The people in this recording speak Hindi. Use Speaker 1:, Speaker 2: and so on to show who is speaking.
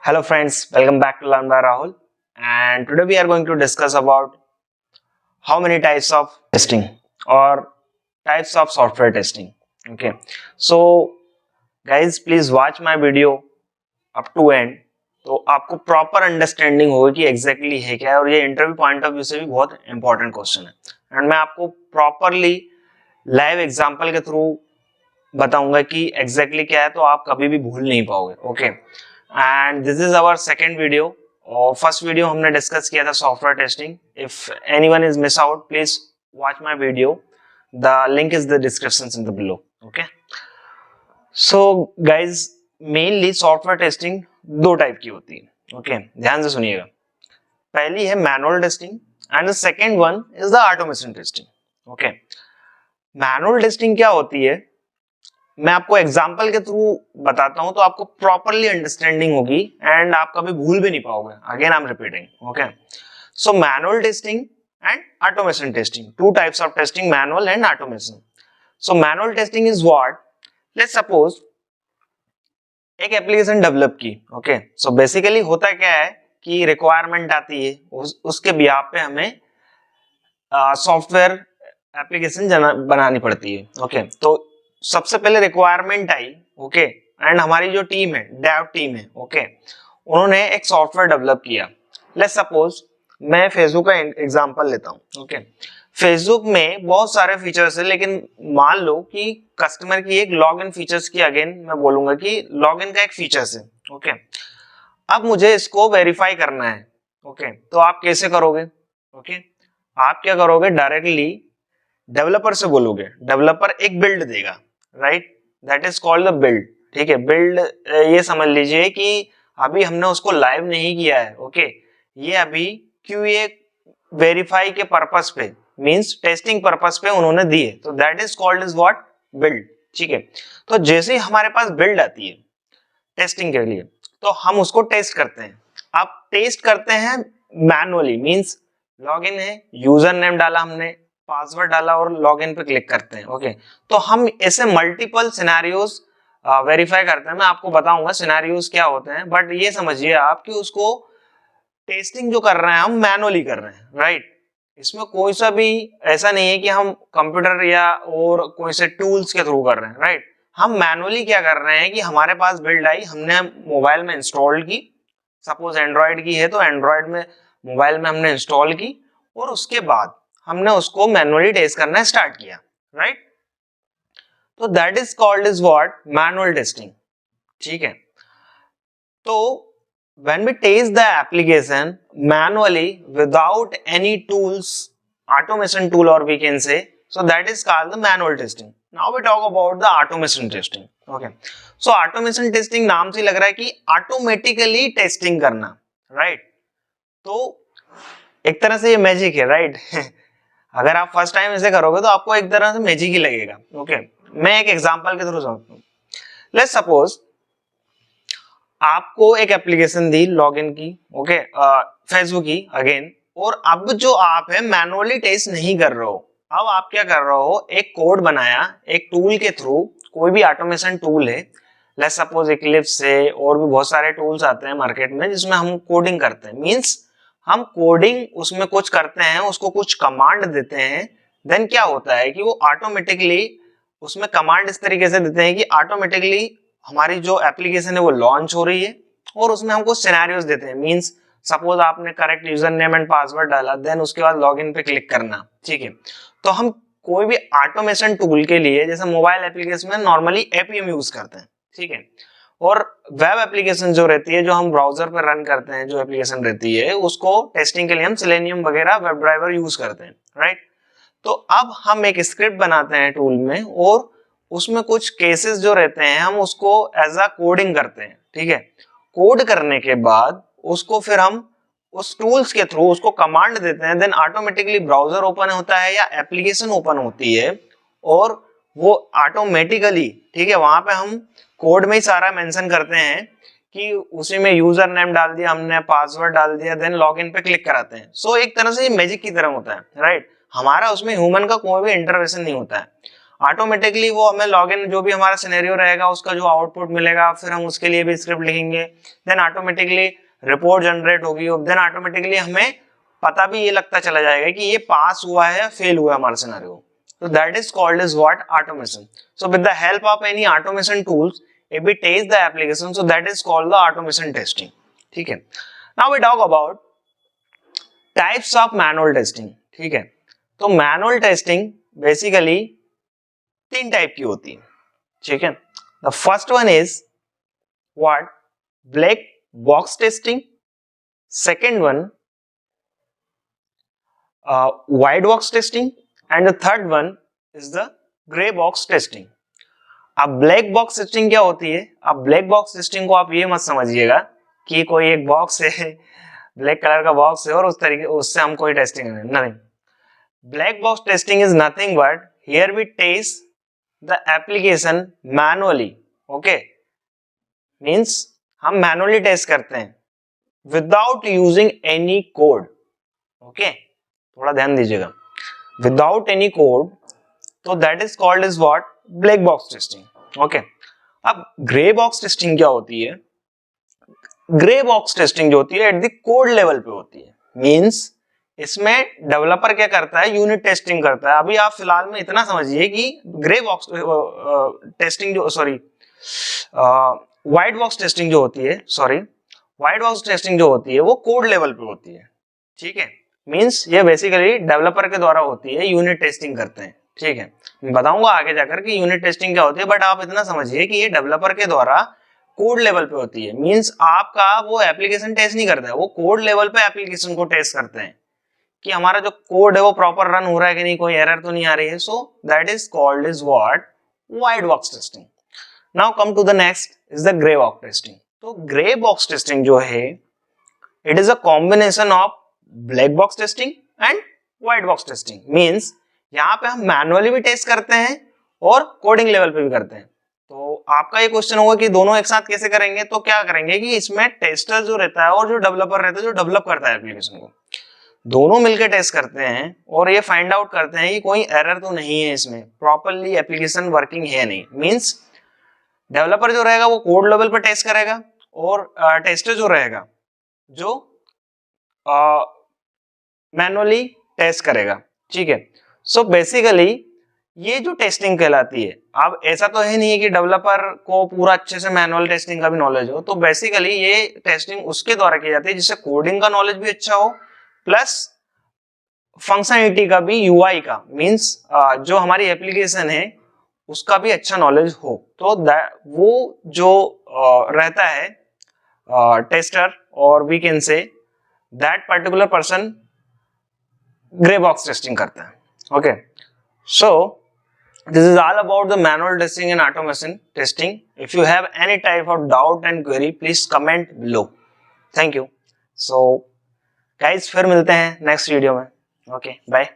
Speaker 1: Hello friends, welcome back to Learn by Rahul, and today we are going to discuss about how many types of testing or types of software testing. Okay, so guys please watch my video up to end, तो आपको प्रॉपर अंडरस्टैंडिंग होगी कि एग्जैक्टली है क्या है, और ये इंटरव्यू पॉइंट ऑफ व्यू से भी बहुत इंपॉर्टेंट क्वेश्चन है एंड मैं आपको प्रॉपरली लाइव एग्जांपल के थ्रू बताऊंगा कि एग्जैक्टली क्या है, तो आप कभी भी भूल नहीं पाओगे. Okay, and this is our second video. और फर्स्ट वीडियो हमने डिस्कस किया था software testing. If anyone is miss out please watch my video, the link is the description in the below. Okay, so guys mainly software testing दो टाइप की होती है. ओके, ध्यान से सुनिएगा. पहली है manual testing and the second one is the automation testing. Okay, manual testing क्या होती है मैं आपको एग्जांपल के थ्रू बताता हूं, तो आपको प्रॉपरली अंडरस्टैंडिंग होगी एंड आप कभी भूल भी नहीं पाओगे. Again I am repeating. Okay, so manual testing and automation testing, two types of testing, manual and automation. So manual testing is what, let's suppose एक एप्लीकेशन डेवलप की. ओके, सो बेसिकली होता क्या है कि रिक्वायरमेंट आती है, उसके बिहाफ पे हमें सॉफ्टवेयर एप्लीकेशन बनानी पड़ती है. ओके, तो सबसे पहले रिक्वायरमेंट आई. ओके, एंड हमारी जो टीम है, डेव टीम है, ओके, उन्होंने एक सॉफ्टवेयर डेवलप किया. लेट्स सपोज मैं फेसबुक का एग्जांपल लेता हूं. ओके, फेसबुक में बहुत सारे फीचर्स है, लेकिन मान लो कि कस्टमर की एक लॉगिन फीचर्स की, अगेन मैं बोलूंगा कि लॉगिन का एक फीचर्स है. ओके, अब मुझे इसको वेरीफाई करना है. ओके, तो आप कैसे करोगे? ओके, आप क्या करोगे, डायरेक्टली डेवलपर से बोलोगे, डेवलपर एक बिल्ड देगा, right, that is called the build. ठीक है, बिल्ड ये समझ लीजिए कि अभी हमने उसको लाइव नहीं किया है. ओके, ये अभी QA वेरीफाई के पर्पस पे, मींस टेस्टिंग पर्पस पे उन्होंने दी है, तो that is called is what, build. ठीक है, तो जैसे ही हमारे पास बिल्ड आती है टेस्टिंग के लिए, तो हम उसको टेस्ट करते हैं. अब टेस्ट करते हैं मैनुअली, मींस लॉगिन है, यूजर नेम डाला हमने, पासवर्ड डाला और लॉगिन पे क्लिक करते हैं. ओके, तो हम ऐसे मल्टीपल सिनेरियोस वेरीफाई करते हैं. मैं आपको बताऊंगा सिनेरियोस क्या होते हैं, बट ये समझिए आप कि उसको टेस्टिंग जो कर रहे हैं हम मैनुअली कर रहे हैं, राइट. इसमें कोई सा भी ऐसा नहीं है कि हम कंप्यूटर या और कोई से टूल्स के थ्रू कर रहे हैं, राइट. हम मैनुअली क्या कर रहे हैं कि हमारे पास बिल्ड आई, हमने मोबाइल में इंस्टॉल की. सपोज एंड्रॉइड की है तो एंड्रॉइड में मोबाइल में हमने इंस्टॉल की, और उसके बाद हमने उसको मैनुअली टेस्ट करना स्टार्ट किया, राइट. तो that is called is what, manual testing. ठीक है, तो when we test the application manually without any tools, automation tool or we can say, so that is called the manual testing. Now we talk about the automation testing. Okay, so automation testing नाम से लग रहा है कि ऑटोमेटिकली टेस्टिंग करना, राइट. तो एक तरह से ये मैजिक है, राइट. अगर आप फर्स्ट टाइम ऐसे करोगे तो आपको एक तरह से मैजिक ही लगेगा. ओके, मैं एक एग्जांपल के थ्रू समझता हूं. लेट्स सपोज आपको एक एप्लीकेशन दी लॉगिन की, ओके, फेसबुक की अगेन, और अब जो आप है मैनुअली टेस्ट नहीं कर रहे हो. अब आप क्या कर रहे हो, एक कोड बनाया एक टूल के थ्रू, कोई भी ऑटोमेशन टूल है, लेट्स सपोज इक्लिप्स है, और भी बहुत सारे टूल्स आते हैं मार्केट में जिसमें हम कोडिंग करते हैं. मींस हम कोडिंग उसमें कुछ करते हैं, उसको कुछ कमांड देते हैं, देन क्या होता है कि वो ऑटोमेटिकली उसमें कमांड इस तरीके से देते हैं कि ऑटोमेटिकली हमारी जो एप्लीकेशन है वो लॉन्च हो रही है, और उसमें हमको सिनेरियोस देते हैं. मींस सपोज आपने correct user name and password डाला, देन उसके बाद लॉगिन पे क्लिक करना. ठीक है, तो हम कोई भी ऑटोमेशन टूल के लिए जैसे मोबाइल एप्लीकेशन में नॉर्मली एपीएम यूज करते हैं. ठीक है, और वेब एप्लीकेशन जो रहती है, जो हम ब्राउजर पर रन करते हैं, जो एप्लीकेशन रहती है, उसको टेस्टिंग के लिए हम सेलेनियम वगैरह वेब ड्राइवर यूज करते हैं, राइट. तो अब हम एक स्क्रिप्ट बनाते हैं टूल में, और उसमें कुछ केसेस जो रहते हैं हम उसको एज अ कोडिंग करते हैं. ठीक है, कोड करने के बाद उसको फिर हम उस टूल्स के थ्रू उसको कमांड देते हैं, देन ऑटोमेटिकली ब्राउजर ओपन होता है या एप्लीकेशन ओपन होती है, और वो ऑटोमेटिकली, ठीक है, वहां पे हम कोड में ही सारा मेंशन करते हैं कि उसी में यूजर नेम डाल दिया हमने, पासवर्ड डाल दिया, देन लॉगिन पे क्लिक कराते हैं. सो एक तरह से ये मैजिक की तरह होता है, राइट. हमारा उसमें ह्यूमन का कोई भी इंटरवेंशन नहीं होता है. ऑटोमेटिकली वो हमें लॉगिन जो भी हमारा सिनेरियो रहेगा उसका जो आउटपुट मिलेगा, फिर हम उसके लिए भी स्क्रिप्ट लिखेंगे, देन ऑटोमेटिकली रिपोर्ट जनरेट होगी, देन ऑटोमेटिकली हमें पता भी ये लगता चला जाएगा कि ये पास हुआ है या फेल हुआ है हमारा scenario. So that is called as what? Automation. So with the help of any automation tools, if we test the application, so that is called the automation testing. ठीक है. Now we talk about types of manual testing. ठीक है. तो manual testing basically 3 टाइप की होती है. ठीक है. The first one is what? Black box testing. Second one, white box testing. And the third one is the gray box testing. अब ब्लैक बॉक्स टेस्टिंग क्या होती है? अब ब्लैक बॉक्स टेस्टिंग को आप ये मत समझिएगा कि कोई एक बॉक्स है, ब्लैक कलर का बॉक्स है और उस तरीके उससे हम कोई टेस्टिंग नहीं. Nothing. Black box testing is nothing but here we test the application manually. Okay, means हम मैनुअली टेस्ट करते हैं without using any code. Okay, थोड़ा ध्यान दीजिएगा. Without any code, तो that is called as what? Black box testing. Okay. अब gray box testing क्या होती है? Gray box testing जो होती है at the code level पे होती है. Means इसमें डेवलपर क्या करता है? यूनिट टेस्टिंग करता है. अभी आप फिलहाल में इतना समझिए कि ग्रे बॉक्स टेस्टिंग जो व्हाइट बॉक्स टेस्टिंग जो होती है, व्हाइट बॉक्स टेस्टिंग जो होती है वो कोड लेवल पे होती है. ठीक है. मींस ये बेसिकली डेवलपर के द्वारा होती है, यूनिट टेस्टिंग करते हैं. ठीक है, मैं बताऊंगा आगे जाकर कि यूनिट टेस्टिंग क्या होती है, बट आप इतना समझिए कि ये डेवलपर के द्वारा कोड लेवल पे होती है. मींस आपका वो एप्लीकेशन टेस्ट नहीं करता है, वो कोड लेवल पे एप्लीकेशन को टेस्ट करते हैं कि हमारा जो कोड है वो प्रॉपर रन हो रहा है कि नहीं, कोई एरर तो नहीं आ रही है. So that is called is what? White box testing. Now come to the next is the grey box testing. तो ग्रे बॉक्स टेस्टिंग जो है, it is a combination of black box testing and white box testing. Means यहाँ पे हम मैनुअली भी टेस्ट करते हैं और कोडिंग लेवल पे भी करते हैं. तो आपका ये क्वेश्चन होगा कि दोनों एक साथ कैसे करेंगे? तो क्या करेंगे कि इसमें टेस्टर जो रहता है और जो डेवलपर रहता है, जो डेवलप करता है एप्लीकेशन को, दोनों मिलकर टेस्ट करते हैं और ये फाइंड आउट करते हैं कि कोई एरर तो नहीं है इसमें, प्रॉपरली एप्लीकेशन वर्किंग है नहीं. मींस डेवलपर जो रहेगा वो कोड लेवल पर टेस्ट करेगा और टेस्टर जो रहेगा जो मैनुअली टेस्ट करेगा. ठीक है. सो बेसिकली ये जो टेस्टिंग कहलाती है, अब ऐसा तो है नहीं कि डेवलपर को पूरा अच्छे से मैनुअल टेस्टिंग का भी नॉलेज हो, तो बेसिकली ये टेस्टिंग उसके द्वारा की जाती है जिससे कोडिंग का नॉलेज भी अच्छा हो प्लस फंक्शनलिटी का भी, यूआई का, मींस जो हमारी एप्लीकेशन है उसका भी अच्छा नॉलेज हो. तो वो जो रहता है टेस्टर, और we can say that particular person grey box testing करता है. Okay, so this is all about the manual testing and automation testing. If you have any type of doubt and query, please comment below. Thank you. So guys, फिर मिलते हैं नेक्स्ट वीडियो में. Okay, bye.